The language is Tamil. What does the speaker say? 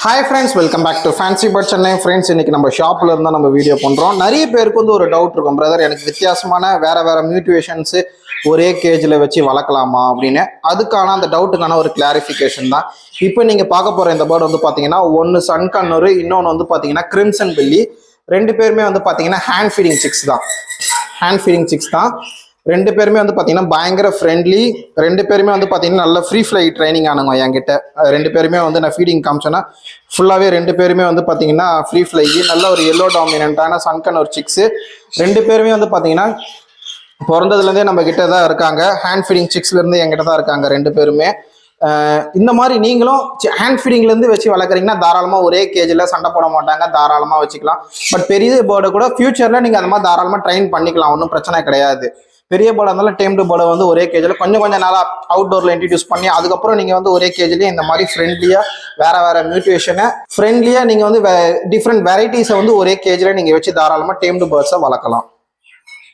Hi friends, welcome back to fancy bird Chennai. Friends, இன்னைக்கு நம்ம ஷாப்ல இருந்தால் நம்ம வீடியோ பண்ணுறோம். நிறைய பேருக்கு ஒரு டவுட் இருக்கும், பிரதர் எனக்கு வித்தியாசமான வேற மியூட்டேஷன்ஸு ஒரே கேஜில் வச்சு வளர்க்கலாமா அப்படின்னு. அதுக்கான அந்த டவுட்டுக்கான ஒரு கிளாரிஃபிகேஷன் தான் இப்போ நீங்கள் பார்க்க போகிற இந்த பேர்டு பார்த்தீங்கன்னா, ஒன்று சன் கண்ணூர், இன்னொன்று பார்த்தீங்கன்னா கிரிம்சன் பில்லி. ரெண்டு பேருமே பார்த்தீங்கன்னா ஹேண்ட் ஃபீடிங் சிக்ஸ் தான். ரெண்டு பேருமே பார்த்தீங்கன்னா பயங்கர ஃப்ரெண்ட்லி. ரெண்டு பேருமே பார்த்தீங்கன்னா நல்ல ஃப்ரீ ஃப்ளை ட்ரைனிங் ஆனுங்க என்கிட்ட. ரெண்டு பேருமே நான் ஃபீடிங் காமிச்சேன்னா ஃபுல்லாகவே ரெண்டு பேருமே பார்த்தீங்கன்னா ஃப்ரீ ஃப்ளை, நல்ல ஒரு எல்லோ டாமினன்ட்டான சன்கன் ஒரு சிக்ஸு. ரெண்டு பேருமே பார்த்தீங்கன்னா பிறந்ததுலேருந்தே நம்ம கிட்ட தான் இருக்காங்க. ஹேண்ட் ஃபீடிங் சிக்ஸ்லேருந்து என்கிட்ட தான் இருக்காங்க ரெண்டு பேருமே. இந்த மாதிரி நீங்களும் ஹேண்ட் ஃபீடிங்லேருந்து வச்சு வளர்க்குறீங்கன்னா தாராளமாக ஒரே கேஜில் சண்டை போட மாட்டாங்க, தாராளமாக வச்சுக்கலாம். பட் பெரிய பேர்டை கூட ஃபியூச்சரில் நீங்கள் அந்த மாதிரி தாராளமாக ட்ரெயின் பண்ணிக்கலாம், ஒன்றும் பிரச்சனை கிடையாது. பெரிய பேர்டாக இருந்தாலும் டேம்டு பேர்டை ஒரே கேஜில் கொஞ்சம் நாளாக அவுட்டோரில் இன்ட்ரடியூஸ் பண்ணி அதுக்கப்புறம் நீங்கள் ஒரே கேஜிலேயே இந்த மாதிரி ஃப்ரெண்ட்லியாக வேறு மியூட்டேஷனை ஃப்ரெண்ட்லியாக நீங்கள் டிஃப்ரெண்ட் வெரைட்டிஸை ஒரே கேஜில் நீங்கள் வச்சு தாராளமாக டேம்டு பேர்ட்ஸை வளர்க்கலாம்.